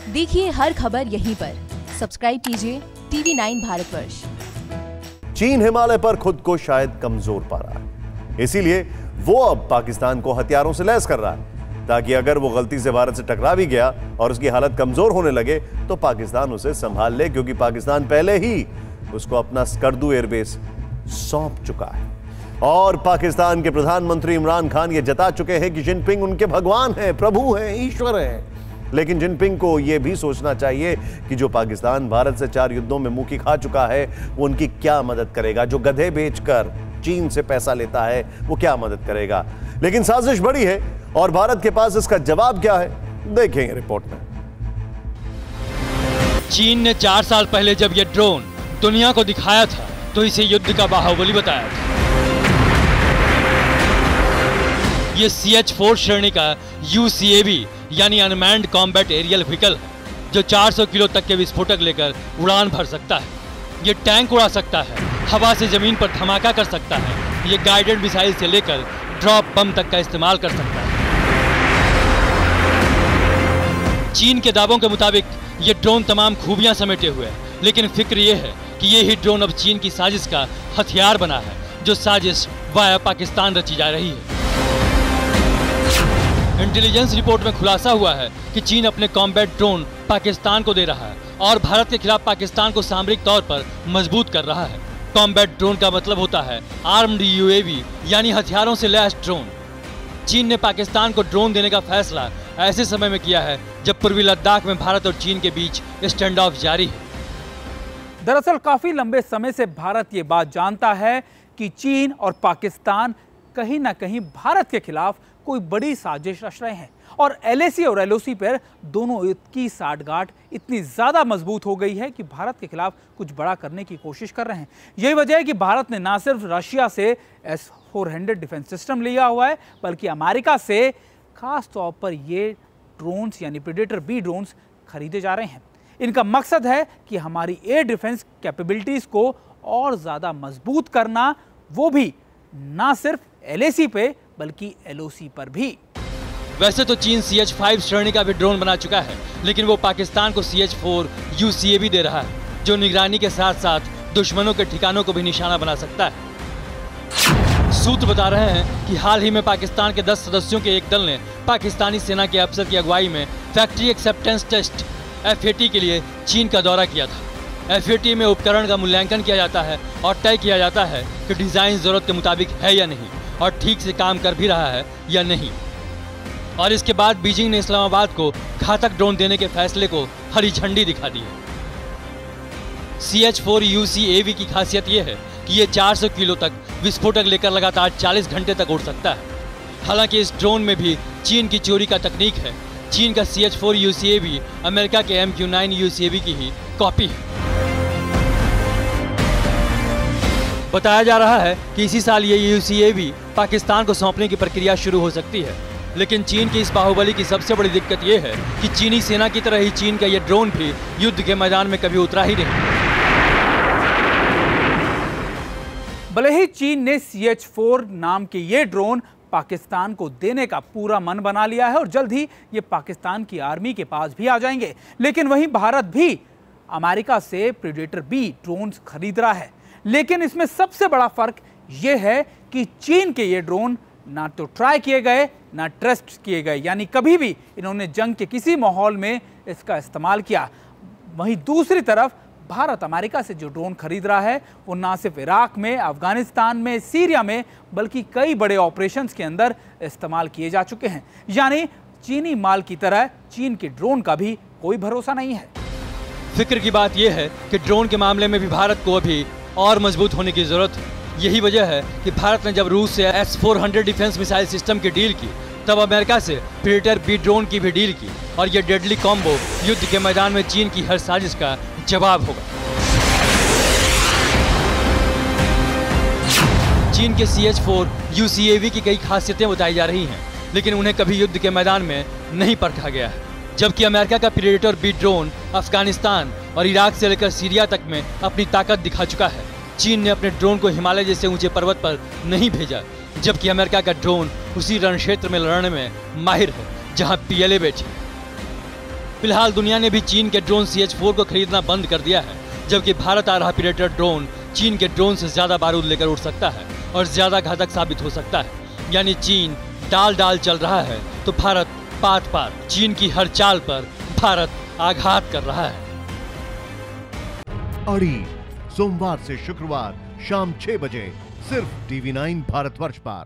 देखिए हर खबर यहीं पर। सब्सक्राइब कीजिए TV9 भारतवर्ष। चीन हिमालय पर खुद को शायद कमजोर पा रहा है, इसीलिए वो अब पाकिस्तान को हथियारों से लैस कर रहा है, ताकि अगर वो गलती से भारत से टकरा भी गया और उसकी हालत कमजोर होने लगे तो पाकिस्तान उसे संभाल ले, क्योंकि पाकिस्तान पहले ही उसको अपना स्कर्दू एयरबेस सौंप चुका है। और पाकिस्तान के प्रधानमंत्री इमरान खान ये जता चुके हैं कि जिनपिंग उनके भगवान हैं, प्रभु हैं, ईश्वर हैं। लेकिन जिनपिंग को यह भी सोचना चाहिए कि जो पाकिस्तान भारत से 4 युद्धों में मुंह की खा चुका है, वो उनकी क्या मदद करेगा। जो गधे बेचकर चीन से पैसा लेता है वो क्या मदद करेगा। लेकिन साजिश बड़ी है और भारत के पास इसका जवाब क्या है, देखेंगे रिपोर्ट में। चीन ने 4 साल पहले जब यह ड्रोन दुनिया को दिखाया था तो इसे युद्ध का बाहुबली बताया था। ये CH-4 श्रेणी का UCAV यानी अनमैन्ड कॉम्बैट एरियल व्हीकल है, जो 400 किलो तक के विस्फोटक लेकर उड़ान भर सकता है। ये टैंक उड़ा सकता है, हवा से जमीन पर धमाका कर सकता है। ये गाइडेड मिसाइल से लेकर ड्रॉप बम तक का इस्तेमाल कर सकता है। चीन के दावों के मुताबिक ये ड्रोन तमाम खूबियां समेटे हुए है, लेकिन फिक्र ये है कि ये ही ड्रोन अब चीन की साजिश का हथियार बना है, जो साजिश वाया पाकिस्तान रची जा रही है। इंटेलिजेंस रिपोर्ट में खुलासा हुआ है कि चीन अपने कॉम्बैट ड्रोन पाकिस्तान को दे रहा है और भारत के खिलाफ पाकिस्तान को सामरिक तौर पर मजबूत कर रहा है। कॉम्बैट ड्रोन का मतलब होता है आर्म्ड UAV यानी हथियारों से लैस ड्रोन। चीन ने पाकिस्तान को ड्रोन देने का फैसला ऐसे समय में किया है जब पूर्वी लद्दाख में भारत और चीन के बीच स्टैंड ऑफ जारी है। दरअसल काफी लंबे समय से भारत ये बात जानता है कि चीन और पाकिस्तान कहीं ना कहीं भारत के खिलाफ कोई बड़ी साजिश रच रहे हैं और LAC और LOC पर दोनों की साठगांठ इतनी ज्यादा मजबूत हो गई है कि भारत के खिलाफ कुछ बड़ा करने की कोशिश कर रहे हैं। यही वजह है कि भारत ने ना सिर्फ रशिया से S-400 डिफेंस सिस्टम लिया हुआ है, बल्कि अमेरिका से खास तौर पर ये ड्रोन्स यानी प्रेडेटर B ड्रोन्स खरीदे जा रहे हैं। इनका मकसद है कि हमारी एयर डिफेंस कैपेबिलिटीज को और ज्यादा मजबूत करना, वो भी ना सिर्फ LAC पे बल्कि LOC पर भी। वैसे तो चीन CH-5 श्रेणी का भी ड्रोन बना चुका है, लेकिन वो पाकिस्तान को CH-4 UCAV दे रहा है, जो निगरानी के साथ साथ दुश्मनों के ठिकानों को भी निशाना बना सकता है। सूत्र बता रहे हैं कि हाल ही में पाकिस्तान के 10 सदस्यों के एक दल ने पाकिस्तानी सेना के अफसर की अगुवाई में फैक्ट्री एक्सेप्टेंस टेस्ट FAT के लिए चीन का दौरा किया था। FAT में उपकरण का मूल्यांकन किया जाता है और तय किया जाता है कि डिजाइन जरूरत के मुताबिक है या नहीं और ठीक से काम कर भी रहा है या नहीं। और इसके बाद बीजिंग ने इस्लामाबाद को घातक ड्रोन देने के फैसले को हरी झंडी दिखा दी है। CH-4 UCAV की खासियत यह है कि ये 400 किलो तक विस्फोटक लेकर लगातार 40 घंटे तक उड़ सकता है। हालांकि इस ड्रोन में भी चीन की चोरी का तकनीक है। चीन का CH-4 UCAV अमेरिका के MQ-9 UCAV की ही कॉपी है। बताया जा रहा है कि इसी साल ये UCAV पाकिस्तान को सौंपने की प्रक्रिया शुरू हो सकती है। लेकिन चीन की इस बाहुबली की सबसे बड़ी दिक्कत यह है कि चीनी सेना की तरह ही चीन का यह ड्रोन भी युद्ध के मैदान में कभी उतरा ही नहीं। भले ही चीन ने CH-4 नाम के ये ड्रोन पाकिस्तान को देने का पूरा मन बना लिया है और जल्द ही ये पाकिस्तान की आर्मी के पास भी आ जाएंगे, लेकिन वहीं भारत भी अमेरिका से प्रेडेटर B ड्रोन्स खरीद रहा है। लेकिन इसमें सबसे बड़ा फर्क यह है कि चीन के ये ड्रोन ना तो ट्राई किए गए ना टेस्ट किए गए, यानी कभी भी इन्होंने जंग के किसी माहौल में इसका इस्तेमाल किया। वहीं दूसरी तरफ भारत अमेरिका से जो ड्रोन खरीद रहा है वो ना सिर्फ इराक में, अफगानिस्तान में, सीरिया में, बल्कि कई बड़े ऑपरेशंस के अंदर इस्तेमाल किए जा चुके हैं। यानी चीनी माल की तरह चीन के ड्रोन का भी कोई भरोसा नहीं है। फिक्र की बात यह है कि ड्रोन के मामले में भी भारत को अभी और मजबूत होने की जरूरत है। यही वजह है कि भारत ने जब रूस से S-400 डिफेंस मिसाइल सिस्टम की डील की, तब अमेरिका से प्रेडेटर B ड्रोन की भी डील की और यह डेडली कॉम्बो युद्ध के मैदान में चीन की हर साजिश का जवाब होगा। चीन के CH-4 UCAV की कई खासियतें बताई जा रही हैं, लेकिन उन्हें कभी युद्ध के मैदान में नहीं परखा गया है। जबकि अमेरिका का प्रेडेटर B ड्रोन अफगानिस्तान और इराक से लेकर सीरिया तक में अपनी ताकत दिखा चुका है। चीन ने अपने ड्रोन को हिमालय जैसे ऊंचे पर्वत पर नहीं भेजा, जबकि अमेरिका का ड्रोन उसी रण क्षेत्र में लड़ने में माहिर है जहां PLA बैठी। फिलहाल दुनिया ने भी चीन के ड्रोन CH-4 को खरीदना बंद कर दिया है, जबकि भारत आ रहा प्रेडेटर ड्रोन चीन के ड्रोन से ज्यादा बारूद लेकर उड़ सकता है और ज्यादा घातक साबित हो सकता है। यानी चीन डाल चल रहा है तो भारत पात। चीन की हर चाल पर भारत आघात कर रहा है। अड़ी सोमवार से शुक्रवार शाम 6 बजे सिर्फ TV9 भारतवर्ष पर।